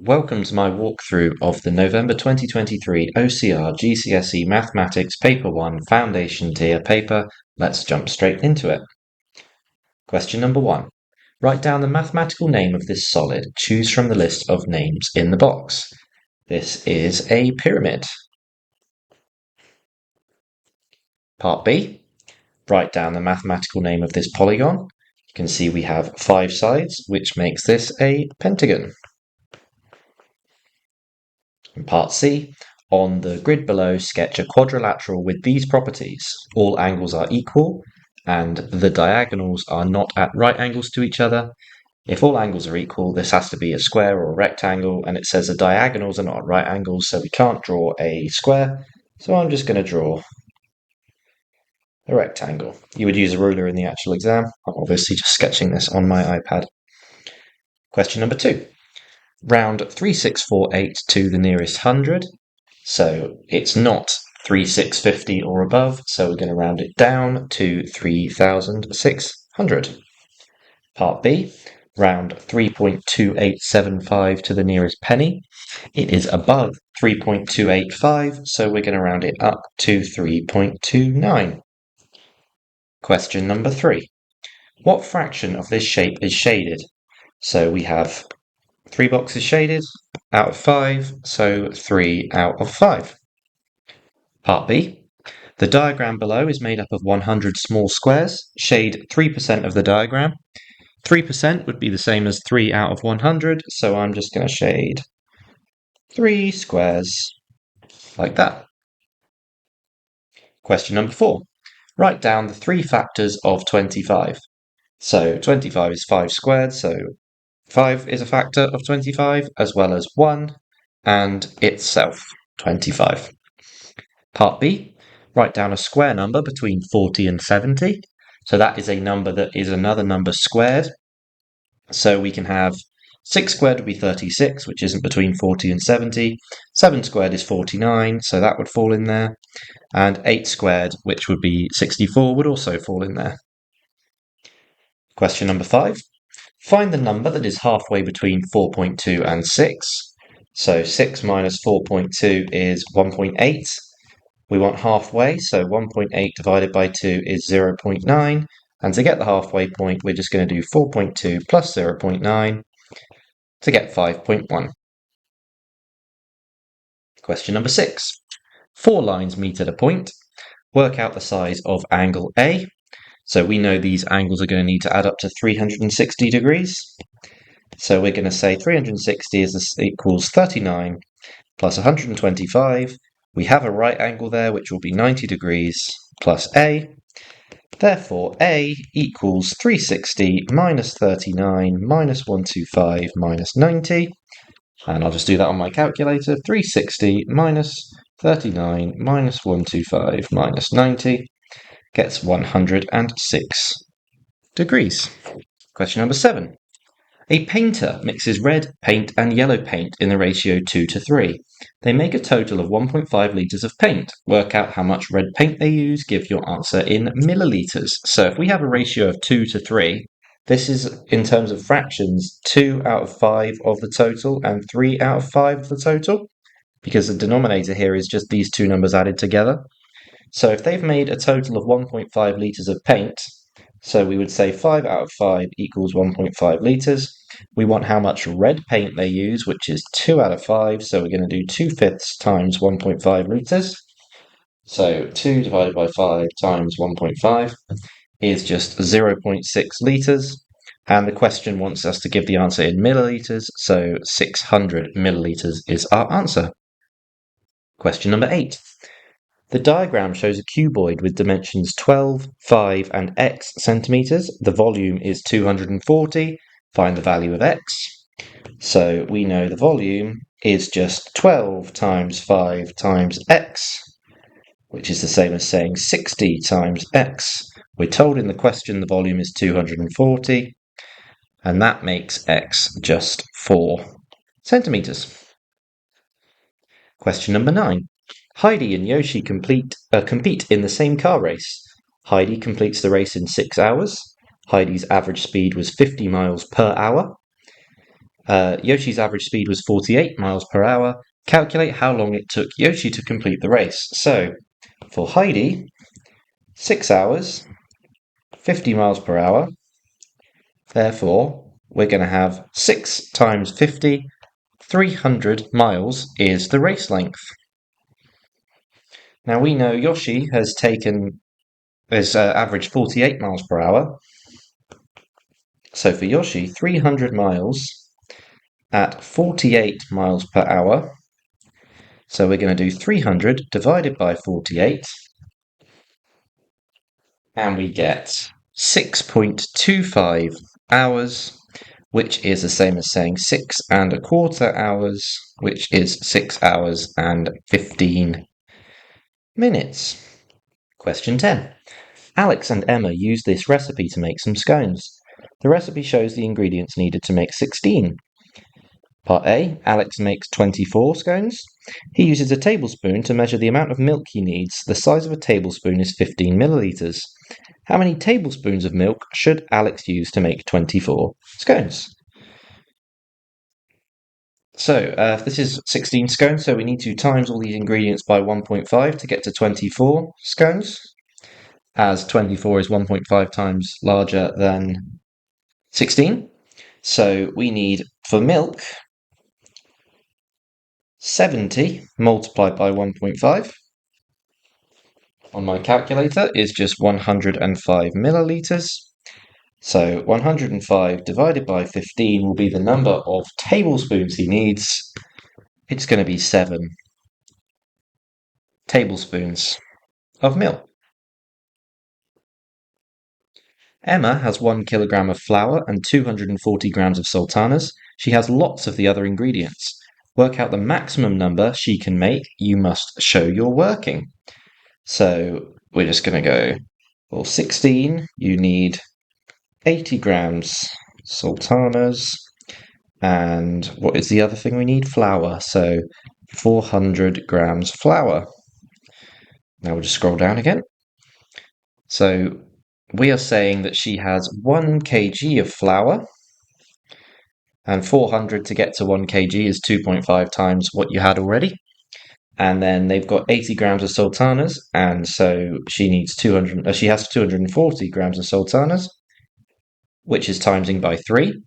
Welcome to my walkthrough of the November 2023 OCR GCSE Mathematics Paper 1 Foundation Tier paper. Let's jump straight into it. Question number 1. Write down the mathematical name of this solid. Choose from the list of names in the box. This is a pyramid. Part B. Write down the mathematical name of this polygon. You can see we have 5 sides, which makes this a pentagon. In part C, on the grid below, sketch a quadrilateral with these properties. All angles are equal, and the diagonals are not at right angles to each other. If all angles are equal, this has to be a square or a rectangle, and it says the diagonals are not at right angles, so we can't draw a square. So I'm just going to draw a rectangle. You would use a ruler in the actual exam. I'm obviously just sketching this on my iPad. Question number 2. Round 3648 to the nearest hundred. So it's not 3650 or above, so we're going to round it down to 3600. Part B, round 3.2875 to the nearest penny. It is above 3.285, so we're going to round it up to 3.29. Question number 3. What fraction of this shape is shaded? So we have 3 boxes shaded out of 5, so 3 out of 5. Part B. The diagram below is made up of 100 small squares. Shade 3% of the diagram. 3% would be the same as 3 out of 100, so I'm just going to shade 3 squares like that. Question number 4. Write down the 3 factors of 25. So 25 is 5 squared, so 5 is a factor of 25, as well as 1 and itself, 25. Part B, write down a square number between 40 and 70. So that is a number that is another number squared. So we can have 6 squared would be 36, which isn't between 40 and 70. 7 squared is 49, so that would fall in there. And 8 squared, which would be 64, would also fall in there. Question number 5. Find the number that is halfway between 4.2 and 6. So 6 minus 4.2 is 1.8. We want halfway, so 1.8 divided by 2 is 0.9. And to get the halfway point, we're just going to do 4.2 plus 0.9 to get 5.1. Question number 6. 4 lines meet at a point. Work out the size of angle A. So we know these angles are going to need to add up to 360 degrees. So we're going to say 360 equals 39 plus 125. We have a right angle there, which will be 90 degrees plus A. Therefore, A equals 360 minus 39 minus 125 minus 90. And I'll just do that on my calculator. 360 minus 39 minus 125 minus 90 gets 106 degrees. Question number 7. A painter mixes red paint and yellow paint in the ratio 2 to 3. They make a total of 1.5 litres of paint. Work out how much red paint they use. Give your answer in millilitres. So if we have a ratio of 2 to 3, this is, in terms of fractions, 2 out of 5 of the total and 3 out of 5 of the total, because the denominator here is just these two numbers added together. So if they've made a total of 1.5 litres of paint, so we would say 5 out of 5 equals 1.5 litres. We want how much red paint they use, which is 2 out of 5, so we're going to do 2/5 times 1.5 litres. So 2 divided by 5 times 1.5 is just 0.6 litres, and the question wants us to give the answer in millilitres, so 600 millilitres is our answer. Question number 8. The diagram shows a cuboid with dimensions 12, 5, and x centimetres. The volume is 240. Find the value of x. So we know the volume is just 12 times 5 times x, which is the same as saying 60 times x. We're told in the question the volume is 240, and that makes x just 4 centimetres. Question number 9. Heidi and Yoshi compete in the same car race. Heidi completes the race in 6 hours. Heidi's average speed was 50 miles per hour. Yoshi's average speed was 48 miles per hour. Calculate how long it took Yoshi to complete the race. So, for Heidi, 6 hours, 50 miles per hour. Therefore, we're going to have 6 times 50, 300 miles is the race length. Now we know Yoshi has averaged 48 miles per hour. So for Yoshi, 300 miles at 48 miles per hour. So we're going to do 300 divided by 48. And we get 6.25 hours, which is the same as saying 6¼ hours, which is 6 hours and 15 minutes. Question 10. Alex and Emma use this recipe to make some scones. The recipe shows the ingredients needed to make 16. Part A, Alex makes 24 scones. He uses a tablespoon to measure the amount of milk he needs. The size of a tablespoon is 15 milliliters. How many tablespoons of milk should Alex use to make 24 scones? So this is 16 scones, so we need to times all these ingredients by 1.5 to get to 24 scones, as 24 is 1.5 times larger than 16. So we need, for milk, 70 multiplied by 1.5 on my calculator is just 105 milliliters. So 105 divided by 15 will be the number of tablespoons he needs. It's going to be 7 tablespoons of milk. Emma has 1 kilogram of flour and 240 grams of sultanas. She has lots of the other ingredients. Work out the maximum number she can make. You must show you're working. So we're just going to go, for 16, you need 80 grams sultanas. And what is the other thing we need? Flour. So 400 grams flour. Now we'll just scroll down again. So we are saying that she has 1 kg of flour, and 400 to get to 1 kg is 2.5 times what you had already. And then they've got 80 grams of sultanas, and so she needs 200. She has 240 grams of sultanas, which is timesing by 3.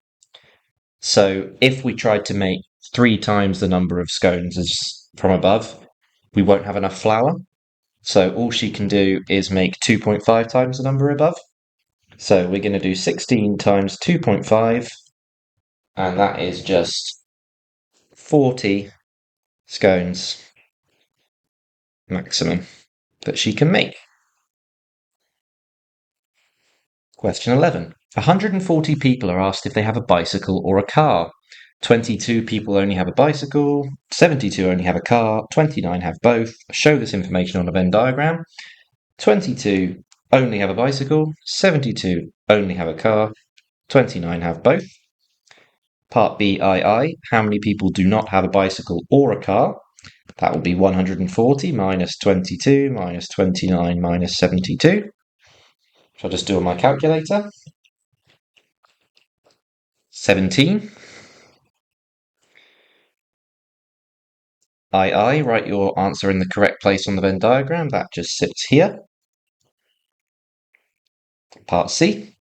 So if we tried to make 3 times the number of scones as from above, we won't have enough flour. So all she can do is make 2.5 times the number above. So we're going to do 16 times 2.5, and that is just 40 scones maximum that she can make. Question 11. 140 people are asked if they have a bicycle or a car. 22 people only have a bicycle, 72 only have a car, 29 have both. Show this information on a Venn diagram. 22 only have a bicycle, 72 only have a car, 29 have both. Part BII, how many people do not have a bicycle or a car? That will be 140 minus 22 minus 29 minus 72. So I'll just do on my calculator. 17. Write your answer in the correct place on the Venn diagram. That just sits here. Part C.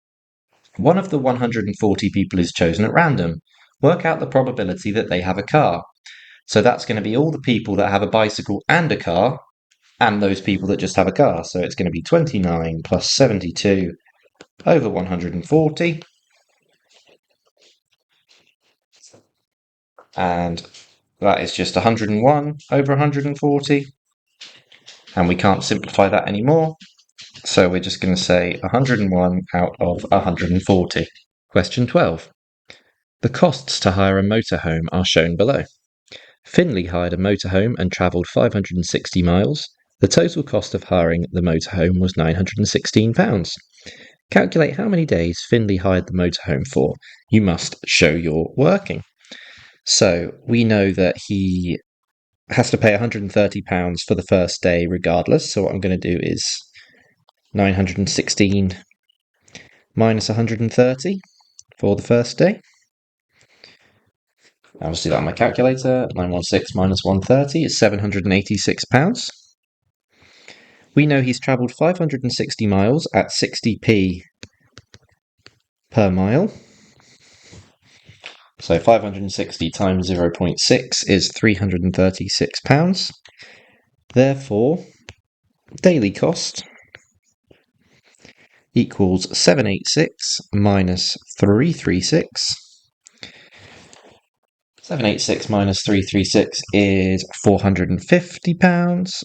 One of the 140 people is chosen at random. Work out the probability that they have a car. So that's going to be all the people that have a bicycle and a car, and those people that just have a car. So it's going to be 29 plus 72 over 140. And that is just 101 over 140. And we can't simplify that anymore. So we're just going to say 101 out of 140. Question 12. The costs to hire a motorhome are shown below. Finley hired a motorhome and travelled 560 miles. The total cost of hiring the motorhome was £916. Calculate how many days Finley hired the motorhome for. You must show you're working. So we know that he has to pay £130 for the first day regardless. So what I'm going to do is 916 minus 130 for the first day. I'll just do that on my calculator. 916 minus 130 is £786. We know he's travelled 560 miles at 60p per mile. So 560 times 0.6 is £336. Therefore, daily cost equals 786 minus 336. 786 minus 336 is £450.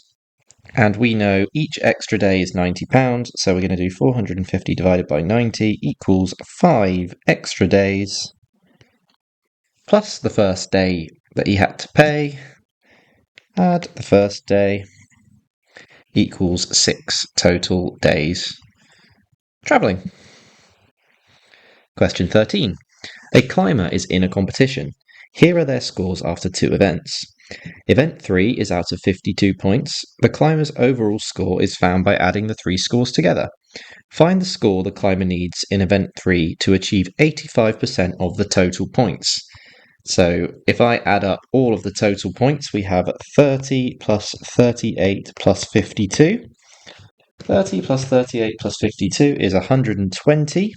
And we know each extra day is £90, so we're going to do 450 divided by 90 equals 5 extra days, plus the first day that he had to pay, add the first day, equals 6 total days travelling. Question 13. A climber is in a competition. Here are their scores after 2 events. Event 3 is out of 52 points. The climber's overall score is found by adding the 3 scores together. Find the score the climber needs in Event 3 to achieve 85% of the total points. So if I add up all of the total points, we have 30 plus 38 plus 52. 30 plus 38 plus 52 is 120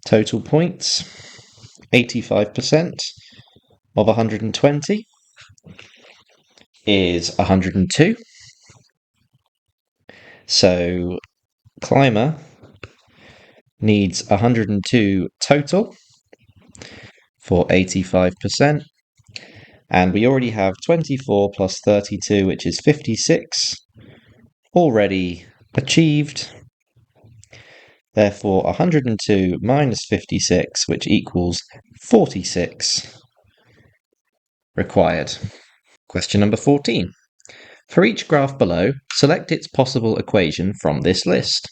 total points. 85% of 120 is 102. So climber needs 102 total for 85%. And we already have 24 plus 32, which is 56, already achieved. Therefore, 102 minus 56, which equals 46, required. Question number 14. For each graph below, select its possible equation from this list.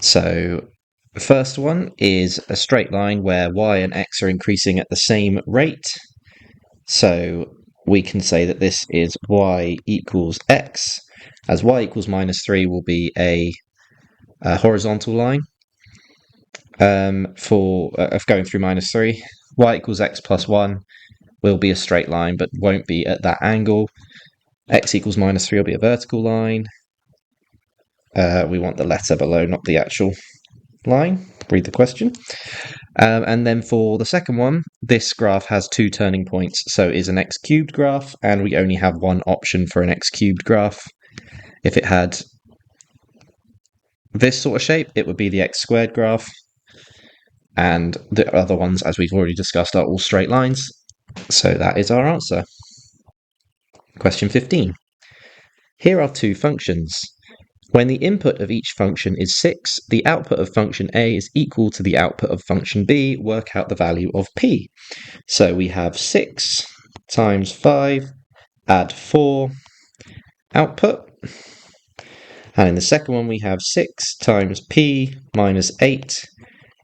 So the first one is a straight line where y and x are increasing at the same rate. So we can say that this is y equals x, as y equals minus 3 will be a horizontal line of going through minus 3. Y equals x plus 1 will be a straight line, but won't be at that angle. X equals minus 3 will be a vertical line. We want the letter below, not the actual line. Read the question. And then for the second one, this graph has 2 turning points, so it is an x cubed graph, and we only have one option for an x cubed graph. If it had this sort of shape, it would be the x squared graph, and the other ones, as we've already discussed, are all straight lines. So that is our answer. Question 15. Here are 2 functions. When the input of each function is 6, the output of function A is equal to the output of function B. Work out the value of P. So we have 6 times 5, add 4, output. And in the second one, we have 6 times P minus 8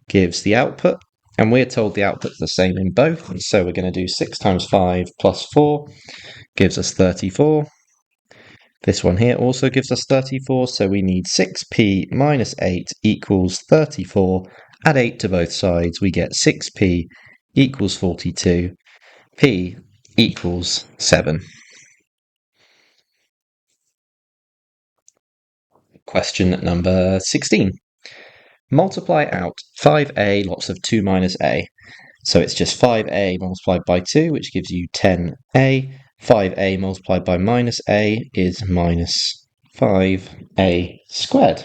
gives the output. And we're told the output's the same in both. And so we're going to do 6 times 5 plus 4 gives us 34. This one here also gives us 34, so we need 6p minus 8 equals 34. Add 8 to both sides, we get 6p equals 42. P equals 7. Question number 16. Multiply out 5a lots of 2 minus a. So it's just 5a multiplied by 2, which gives you 10a. 5a multiplied by minus a is minus 5a squared.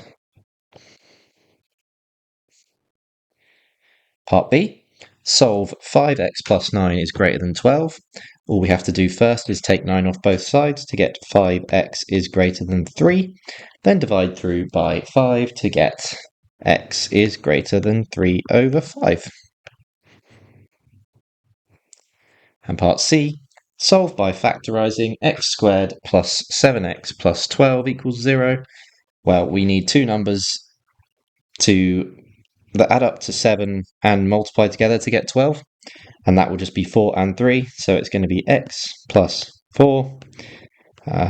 Part B. Solve 5x plus 9 is greater than 12. All we have to do first is take 9 off both sides to get 5x is greater than 3. Then divide through by 5 to get x is greater than 3 over 5. And part C. Solve by factorising x squared plus 7x plus 12 equals 0. Well, we need 2 numbers that add up to 7 and multiply together to get 12. And that will just be 4 and 3. So it's going to be x plus 4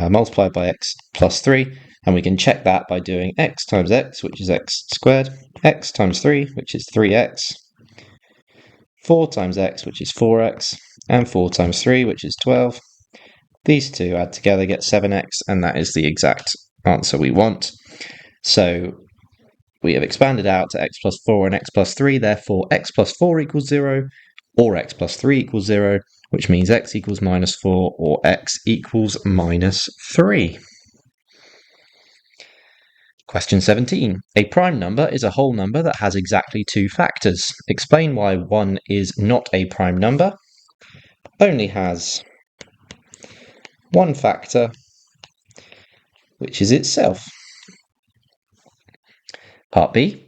multiplied by x plus 3. And we can check that by doing x times x, which is x squared, x times 3, which is 3x. 4 times x, which is 4x, and 4 times 3, which is 12. These two add together get 7x, and that is the exact answer we want. So we have expanded out to x plus 4 and x plus 3, therefore x plus 4 equals 0, or x plus 3 equals 0, which means x equals minus 4, or x equals minus 3. Question 17. A prime number is a whole number that has exactly 2 factors. Explain why 1 is not a prime number, only has 1 factor, which is itself. Part B.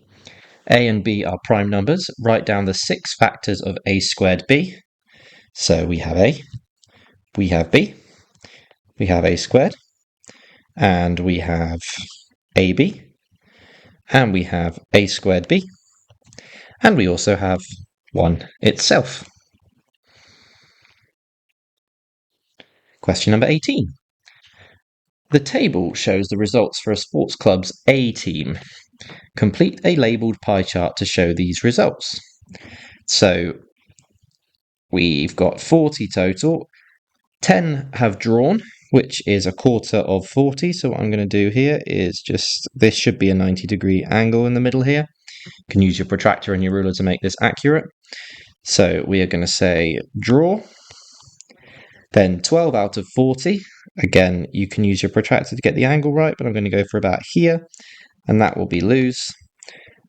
A and B are prime numbers. Write down the 6 factors of a squared b. So we have a, we have b, we have a squared, and we have ab, and we have a squared b, and we also have 1 itself. Question number 18. The table shows the results for a sports club's A team. Complete a labelled pie chart to show these results. So we've got 40 total. 10 have drawn, which is a quarter of 40. So what I'm going to do here is this should be a 90-degree angle in the middle here. You can use your protractor and your ruler to make this accurate. So we are going to say draw. Then 12 out of 40. Again, you can use your protractor to get the angle right, but I'm going to go for about here, and that will be lose.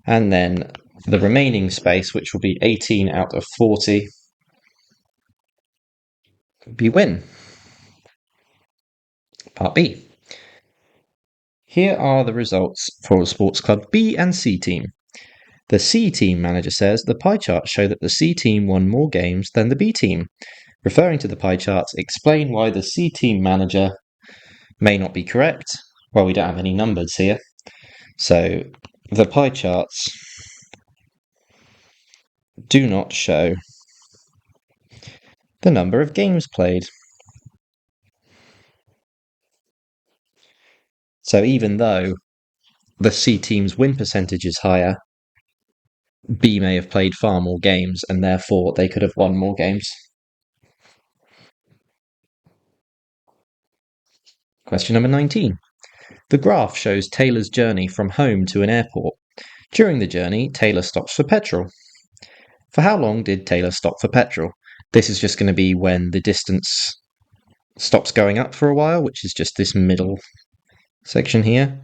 And then the remaining space, which will be 18 out of 40, will be win. Part B. Here are the results for the Sports Club B and C team. The C team manager says the pie charts show that the C team won more games than the B team. Referring to the pie charts, explain why the C team manager may not be correct. Well, we don't have any numbers here. So the pie charts do not show the number of games played. So even though the C team's win percentage is higher, B may have played far more games, and therefore they could have won more games. Question number 19. The graph shows Taylor's journey from home to an airport. During the journey, Taylor stops for petrol. For how long did Taylor stop for petrol? This is just going to be when the distance stops going up for a while, which is just this middle section here.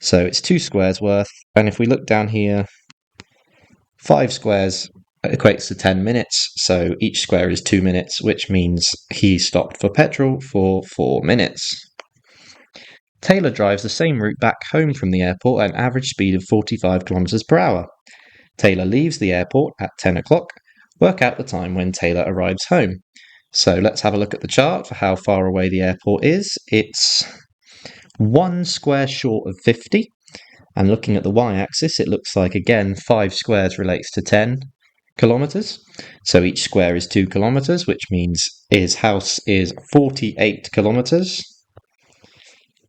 So it's 2 squares worth, and if we look down here, 5 squares equates to 10 minutes, so each square is 2 minutes, which means he stopped for petrol for 4 minutes. Taylor drives the same route back home from the airport at an average speed of 45 kilometers per hour. Taylor leaves the airport at 10 o'clock. Work out the time when Taylor arrives home. So let's have a look at the chart for how far away the airport is. It's 1 square short of 50. And looking at the y-axis, it looks like, again, 5 squares relates to 10 kilometers. So each square is 2 kilometers, which means his house is 48 kilometers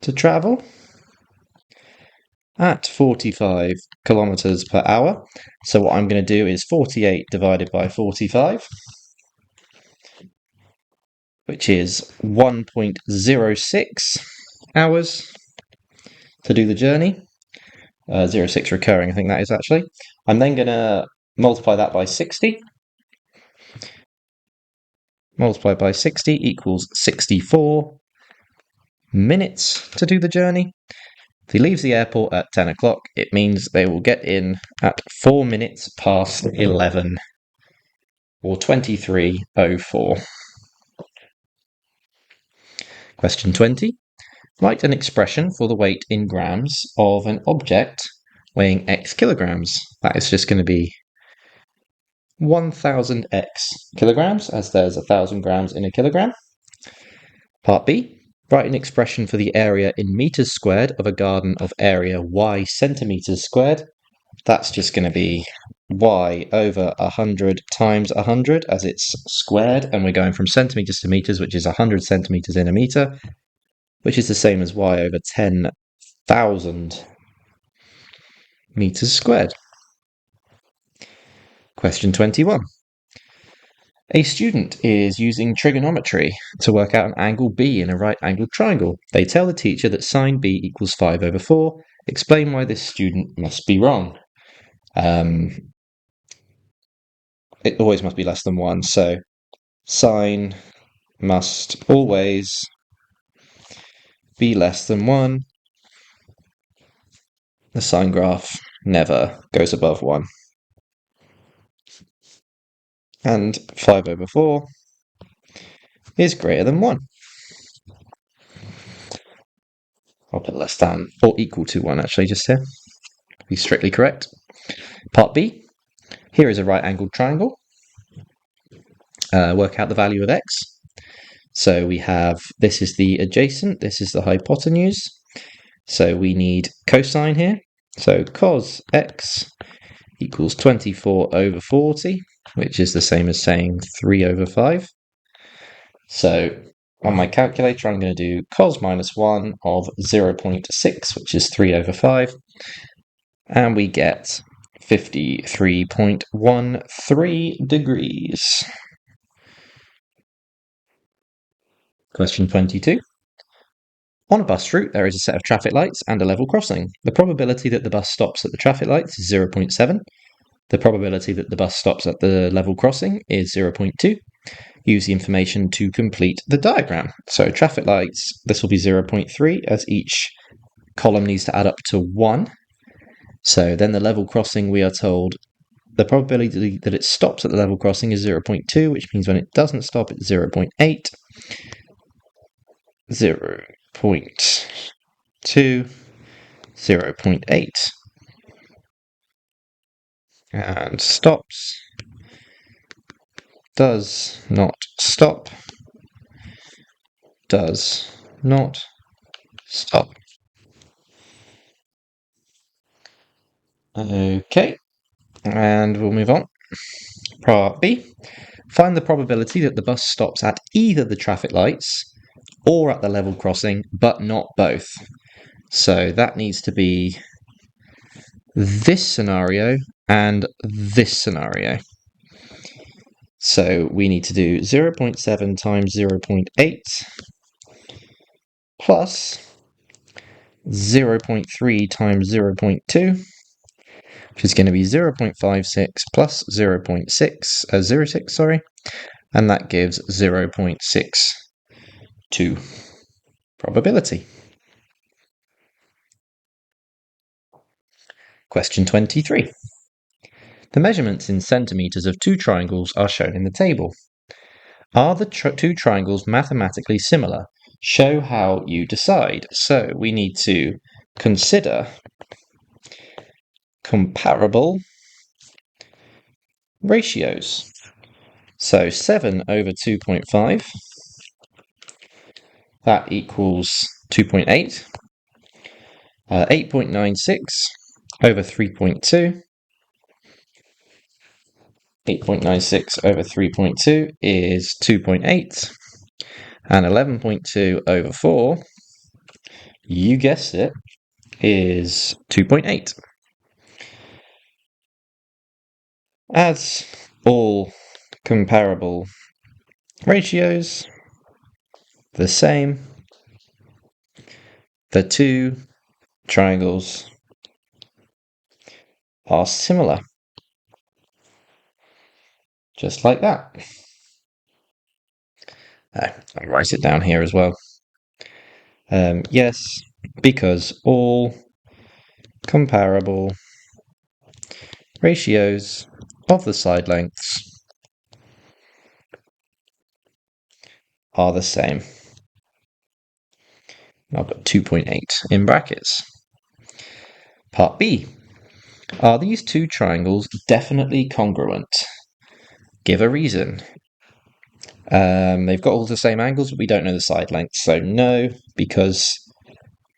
to travel at 45 kilometers per hour. So what I'm going to do is 48 divided by 45, which is 1.06 hours to do the journey. 0.6 recurring, I think that is actually. I'm then going to multiply that by 60. Multiplied by 60 equals 64 minutes to do the journey. If he leaves the airport at 10 o'clock, it means they will get in at 4 minutes past 11, or 23:04. Question 20. Write an expression for the weight in grams of an object weighing x kilograms. That is just going to be 1000x kilograms, as there's 1000 grams in a kilogram. Part B. Write an expression for the area in meters squared of a garden of area y centimeters squared. That's just going to be y over 100 times 100, as it's squared, and we're going from centimeters to meters, which is 100 centimeters in a meter, which is the same as y over 10,000 meters squared. Question 21. A student is using trigonometry to work out an angle B in a right-angled triangle. They tell the teacher that sine B equals 5/4. Explain why this student must be wrong. It always must be less than 1, so sine must always be less than 1. The sine graph never goes above 1. And 5/4 is greater than 1. I'll put less than or equal to 1 actually just here, to be strictly correct. Part B, here is a right-angled triangle. Work out the value of x. So we have, this is the adjacent, this is the hypotenuse. So we need cosine here. So cos x equals 24/40, which is the same as saying 3/5. So on my calculator, I'm going to do cos -1 of 0.6, which is 3/5. And we get 53.13 degrees. Question 22. On a bus route, there is a set of traffic lights and a level crossing. The probability that the bus stops at the traffic lights is 0.7. The probability that the bus stops at the level crossing is 0.2. Use the information to complete the diagram. So traffic lights, this will be 0.3 as each column needs to add up to 1. So then the level crossing, we are told the probability that it stops at the level crossing is 0.2, which means when it doesn't stop, it's 0.8. 0.2, 0.8. And stops, does not stop, does not stop. Okay, and we'll move on. Part B. Find the probability that the bus stops at either the traffic lights or at the level crossing, but not both. So that needs to be this scenario and this scenario. So we need to do 0.7 times 0.8 plus 0.3 times 0.2, which is going to be 0.56 plus 0.06, and that gives 0.62 probability. Question 23. The measurements in centimetres of two triangles are shown in the table. Are the two triangles mathematically similar? Show how you decide. So we need to consider comparable ratios. So 7/2.5, that equals 2.8. 8.96 over 3.2. 8.96 over 3.2 is 2.8. And 11.2 over 4, you guessed it, is 2.8. As all comparable ratios, the same, the two triangles are similar. Just like that. I'll write it down here as well. Yes, because all comparable ratios of the side lengths are the same. I'll put 2.8 in brackets. Part B. Are these two triangles definitely congruent? Give a reason. They've got all the same angles, but we don't know the side lengths. So no, because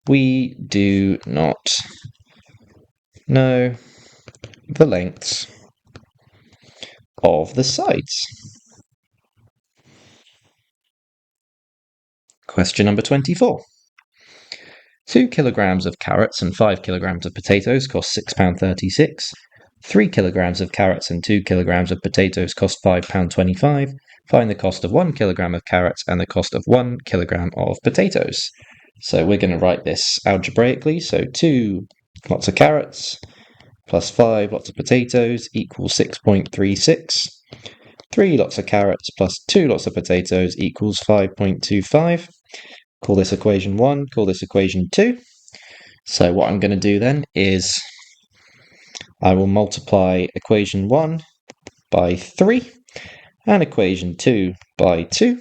we do not know the lengths of the sides. Question number 24. 2 kilograms of carrots and 5 kilograms of potatoes cost £6.36. 3 kilograms of carrots and 2 kilograms of potatoes cost £5.25. Find the cost of 1 kilogram of carrots and the cost of 1 kilogram of potatoes. So we're going to write this algebraically. So 2 lots of carrots plus 5 lots of potatoes equals 6.36. 3 lots of carrots plus 2 lots of potatoes equals 5.25. Call this equation 1, call this equation 2. So what I'm going to do then is I will multiply equation 1 by 3 and equation 2 by 2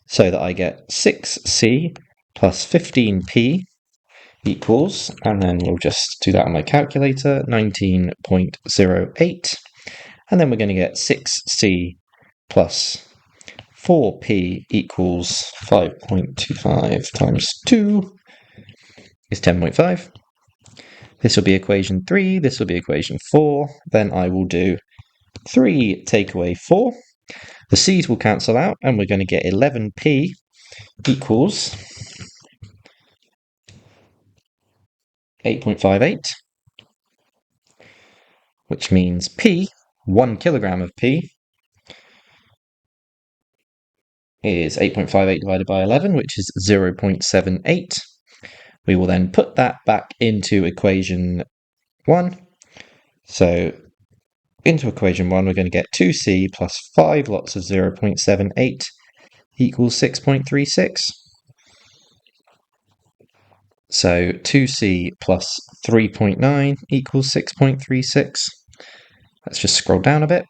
so that I get 6c plus 15p equals, and then we'll just do that on my calculator, 19.08. And then we're going to get 6c plus 4p equals 5.25 times 2 is 10.5. This will be equation 3, this will be equation 4. Then I will do 3 take away 4. The c's will cancel out, and we're going to get 11p equals 8.58, which means p, 1 kilogram of p, is 8.58 divided by 11, which is 0.78. We will then put that back into equation 1. So into equation 1, we're going to get 2c plus 5 lots of 0.78 equals 6.36. So 2c plus 3.9 equals 6.36. Let's just scroll down a bit.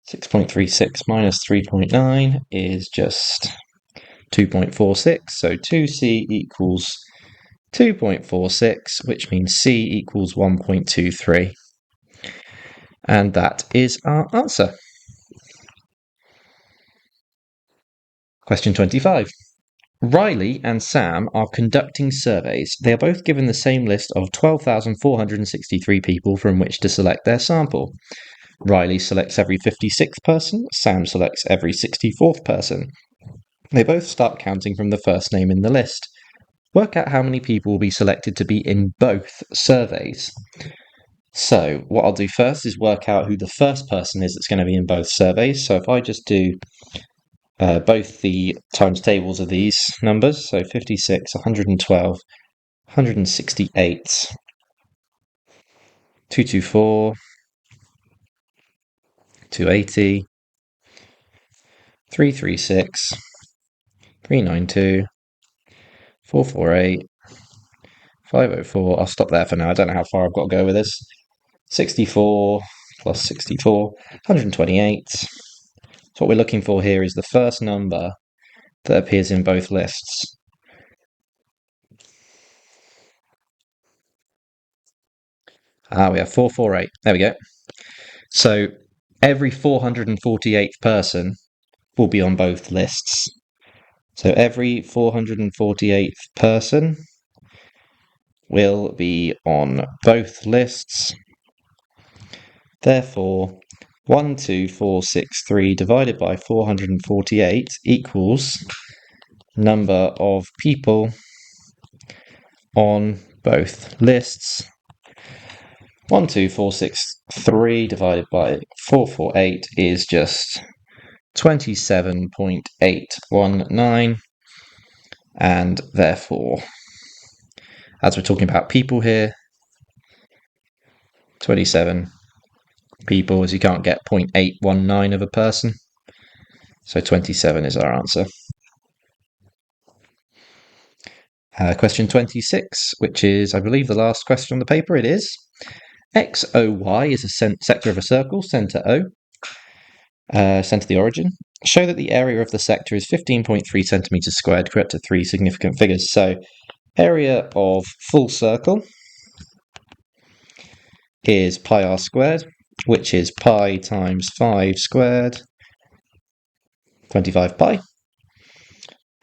6.36 minus 3.9 is just 2.46. So 2c equals 2.46, which means c equals 1.23. And that is our answer. Question 25. Riley and Sam are conducting surveys. They are both given the same list of 12,463 people from which to select their sample. Riley selects every 56th person, Sam selects every 64th person. They both start counting from the first name in the list. Work out how many people will be selected to be in both surveys. So what I'll do first is work out who the first person is that's going to be in both surveys. So if I just do both the times tables of these numbers, so 56, 112, 168, 224, 280, 336, 392, 448, 504. I'll stop there for now. I don't know how far I've got to go with this. 64 plus 64, 128. So what we're looking for here is the first number that appears in both lists. We have 448. There we go. So every 448th person will be on both lists. So every 448th person will be on both lists. Therefore, 12463 divided by 448 equals number of people on both lists. 12463 divided by 448 is just 27.819, and therefore, as we're talking about people here, 27 people, as you can't get 0.819 of a person, so 27 is our answer. Question 26, which is, I believe, the last question on the paper. It is. XOY is a sector of a circle, centre O, centre the origin. Show that the area of the sector is 15.3 centimetres squared, correct to 3 significant figures. So, area of full circle is pi r squared, which is pi times 5 squared, 25 pi.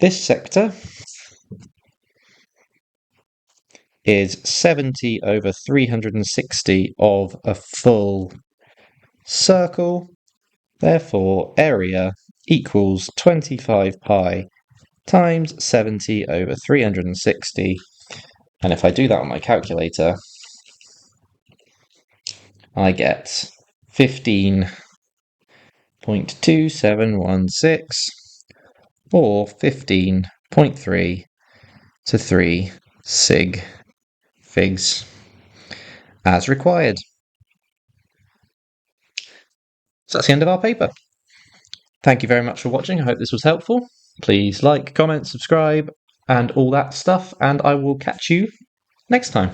This sector is 70 over 360 of a full circle. Therefore, area equals 25 pi times 70 over 360. And if I do that on my calculator, I get 15.2716 or 15.3 to 3 sig figs as required. So that's the end of our paper. Thank you very much for watching. I hope this was helpful. Please like, comment, subscribe, and all that stuff, and I will catch you next time.